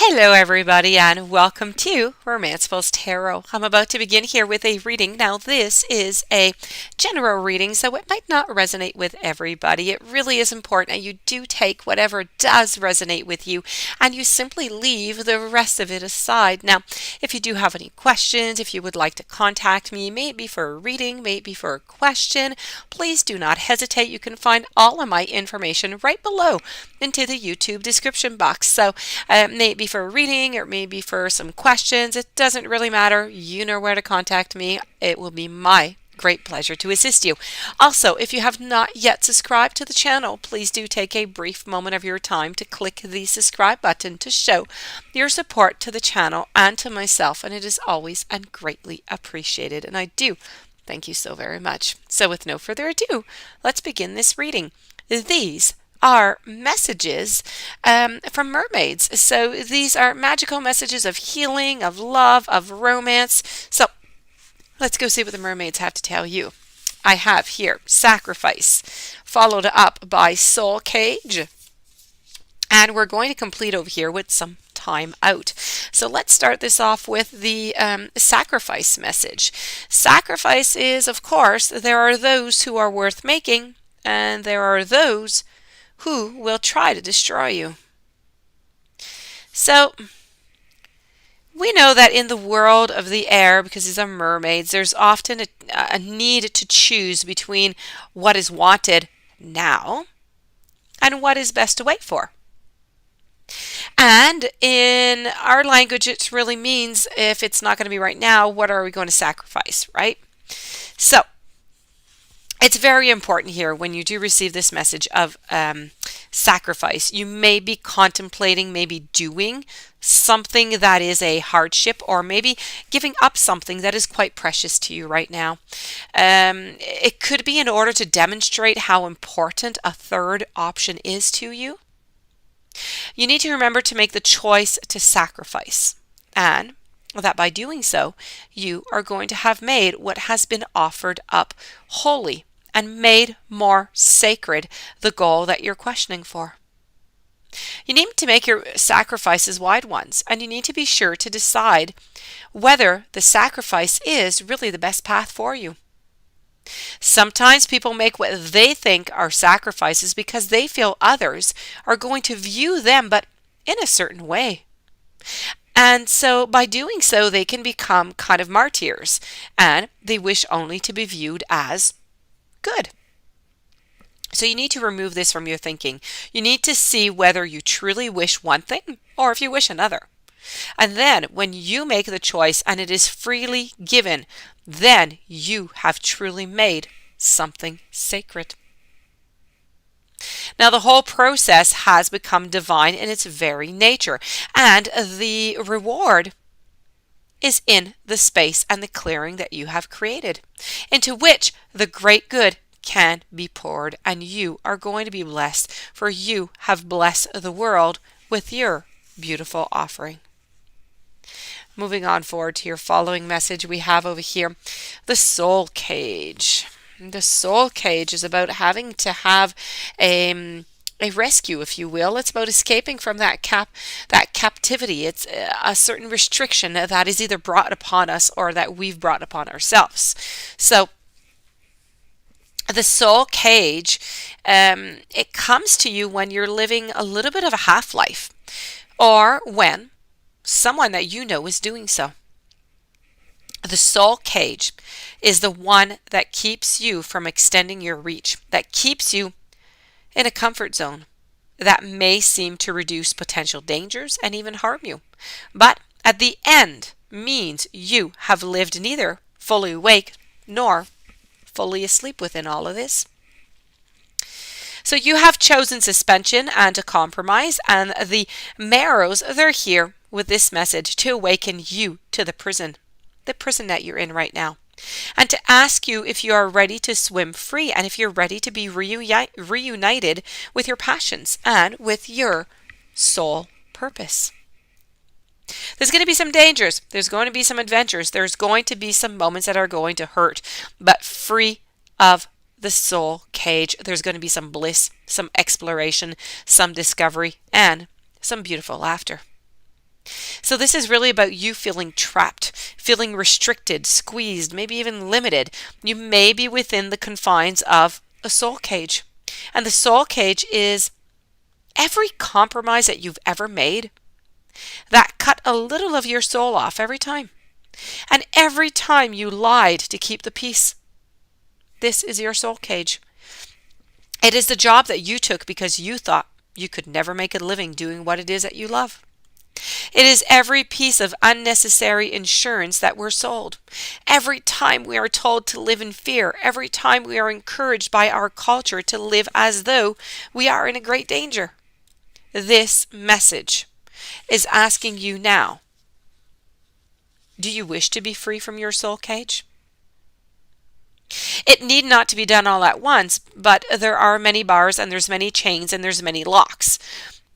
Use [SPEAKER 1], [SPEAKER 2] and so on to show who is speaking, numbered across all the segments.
[SPEAKER 1] Hello everybody and welcome to MERMAIDS Tarot. I'm about to begin here with a reading. Now this is a general reading, so it might not resonate with everybody. It really is important that you do take whatever does resonate with you and you simply leave the rest of it aside. Now, if you do have any questions, if you would like to contact me, maybe for a reading, maybe for a question, please do not hesitate. You can find all of my information right below into the YouTube description box. So maybe for a reading or maybe for some questions, it doesn't really matter. You know where to contact me. It will be my great pleasure to assist you. Also, if you have not yet subscribed to the channel, please do take a brief moment of your time to click the subscribe button to show your support to the channel and to myself, and it is always and greatly appreciated, and I do thank you so very much. So with no further ado, let's begin this reading. These are messages from mermaids. So these are magical messages of healing, of love, of romance. So let's go see what the mermaids have to tell you. I have here sacrifice, followed up by soul cage. And we're going to complete over here with some time out. So let's start this off with the sacrifice message. Sacrifice is, of course, there are those who are worth making, and there are those who will try to destroy you. So we know that in the world of the air, because these are mermaids, there's often a need to choose between what is wanted now and what is best to wait for. And in our language, it really means if it's not going to be right now, what are we going to sacrifice, right? So it's very important here when you do receive this message of sacrifice. You may be contemplating, maybe doing something that is a hardship, or maybe giving up something that is quite precious to you right now. It could be in order to demonstrate how important a third option is to you. You need to remember to make the choice to sacrifice, and that by doing so, you are going to have made what has been offered up holy and made more sacred the goal that you're questioning for. You need to make your sacrifices wide ones, and you need to be sure to decide whether the sacrifice is really the best path for you. Sometimes people make what they think are sacrifices because they feel others are going to view them but in a certain way. And so by doing so, they can become kind of martyrs, and they wish only to be viewed as good. So you need to remove this from your thinking. You need to see whether you truly wish one thing or if you wish another. And then when you make the choice and it is freely given, then you have truly made something sacred. Now the whole process has become divine in its very nature, and the reward is in the space and the clearing that you have created, into which the great good can be poured, and you are going to be blessed, for you have blessed the world with your beautiful offering. Moving on forward to your following message, we have over here the soul cage. The soul cage is about having to have a rescue, if you will. It's about escaping from that captivity. It's a certain restriction that is either brought upon us or that we've brought upon ourselves. So the soul cage, it comes to you when you're living a little bit of a half-life, or when someone that you know is doing so. The soul cage is the one that keeps you from extending your reach, that keeps you in a comfort zone that may seem to reduce potential dangers and even harm you, but at the end means you have lived neither fully awake nor fully asleep within all of this. So you have chosen suspension and a compromise, and the marrows, they're here with this message to awaken you to the prison that you're in right now, and to ask you if you are ready to swim free and if you're ready to be reunited with your passions and with your soul purpose. There's going to be some dangers. There's going to be some adventures. There's going to be some moments that are going to hurt, but free of the soul cage, there's going to be some bliss, some exploration, some discovery, and some beautiful laughter. So this is really about you feeling trapped, feeling restricted, squeezed, maybe even limited. You may be within the confines of a soul cage. And the soul cage is every compromise that you've ever made that cut a little of your soul off every time. And every time you lied to keep the peace. This is your soul cage. It is the job that you took because you thought you could never make a living doing what it is that you love. It is every piece of unnecessary insurance that we're sold. Every time we are told to live in fear, every time we are encouraged by our culture to live as though we are in a great danger. This message is asking you now, do you wish to be free from your soul cage? It need not to be done all at once, but there are many bars and there's many chains and there's many locks.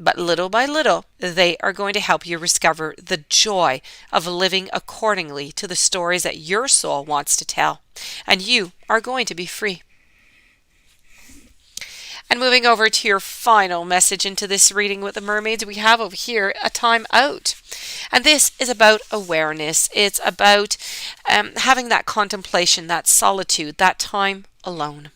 [SPEAKER 1] But little by little, they are going to help you discover the joy of living accordingly to the stories that your soul wants to tell. And you are going to be free. And moving over to your final message into this reading with the mermaids, we have over here a time out. And this is about awareness. It's about having that contemplation, that solitude, that time alone.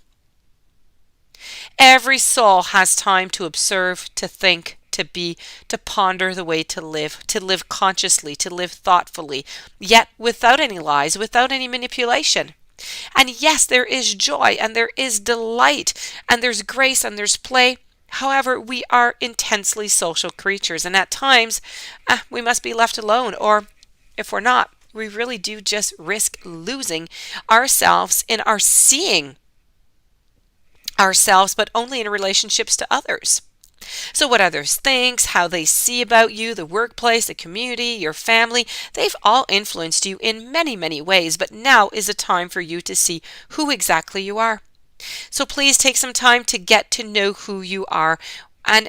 [SPEAKER 1] Every soul has time to observe, to think, to be, to ponder the way to live consciously, to live thoughtfully, yet without any lies, without any manipulation. And yes, there is joy and there is delight and there's grace and there's play. However, we are intensely social creatures, and at times we must be left alone, or if we're not, we really do just risk losing ourselves in our seeing ourselves, but only in relationships to others. So what others think, how they see about you, the workplace, the community, your family, they've all influenced you in many, many ways, but now is a time for you to see who exactly you are. So please take some time to get to know who you are, and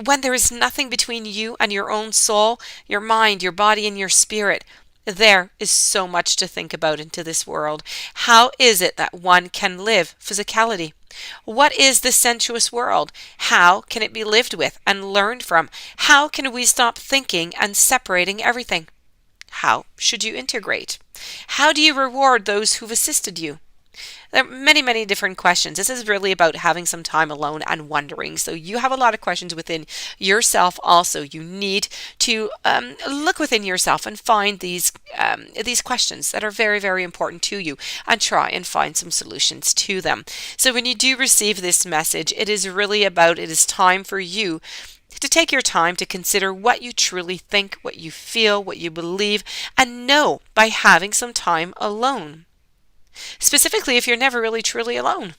[SPEAKER 1] when there is nothing between you and your own soul, your mind, your body, and your spirit, there is so much to think about into this world. How is it that one can live physicality? What is the sensuous world? How can it be lived with and learned from? How can we stop thinking and separating everything? How should you integrate? How do you reward those who've assisted you? There are many, many different questions. This is really about having some time alone and wondering. So you have a lot of questions within yourself also. You need to look within yourself and find these questions that are very, very important to you and try and find some solutions to them. So when you do receive this message, it is really about, it is time for you to take your time to consider what you truly think, what you feel, what you believe, and know by having some time alone. Specifically, if you're never really truly alone.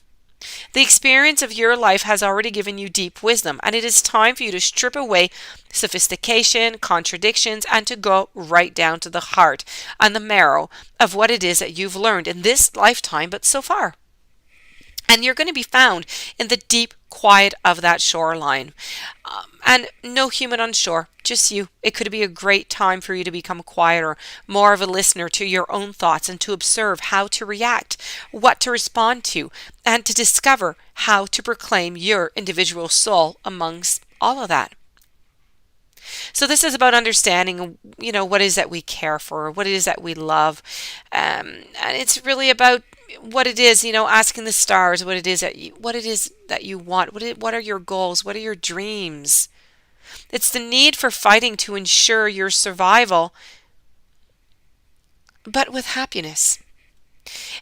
[SPEAKER 1] The experience of your life has already given you deep wisdom, and it is time for you to strip away sophistication, contradictions, and to go right down to the heart and the marrow of what it is that you've learned in this lifetime, but so far. And you're going to be found in the deep quiet of that shoreline. And no human on shore, just you. It could be a great time for you to become quieter, more of a listener to your own thoughts, and to observe how to react, what to respond to, and to discover how to proclaim your individual soul amongst all of that. So this is about understanding, what it is that we care for, what it is that we love. And it's really about what it is, asking the stars what it is that you want. What are your goals? What are your dreams? It's the need for fighting to ensure your survival, but with happiness.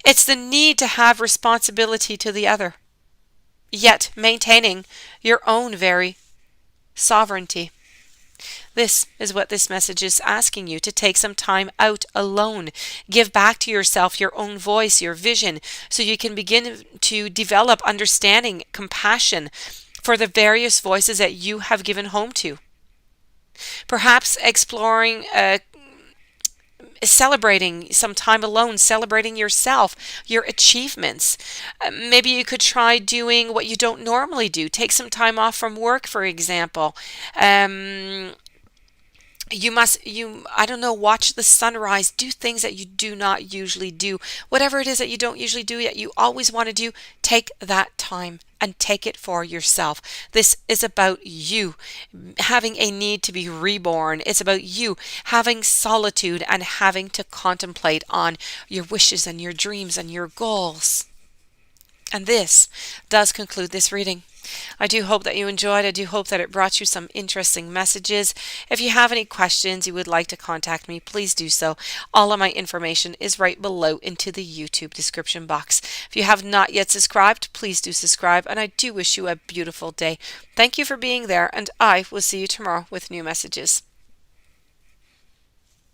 [SPEAKER 1] It's the need to have responsibility to the other, yet maintaining your own very sovereignty. This is what this message is asking you, to take some time out alone. Give back to yourself your own voice, your vision, so you can begin to develop understanding, compassion for the various voices that you have given home to. Perhaps exploring celebrating some time alone, celebrating yourself, your achievements. Maybe you could try doing what you don't normally do. Take some time off from work, for example. Watch the sunrise, do things that you do not usually do. Whatever it is that you don't usually do yet you always want to do, take that time and take it for yourself. This is about you having a need to be reborn. It's about you having solitude and having to contemplate on your wishes and your dreams and your goals. And this does conclude this reading. I do hope that you enjoyed. I do hope that it brought you some interesting messages. If you have any questions you would like to contact me, please do so. All of my information is right below into the YouTube description box. If you have not yet subscribed, please do subscribe, and I do wish you a beautiful day. Thank you for being there, and I will see you tomorrow with new messages.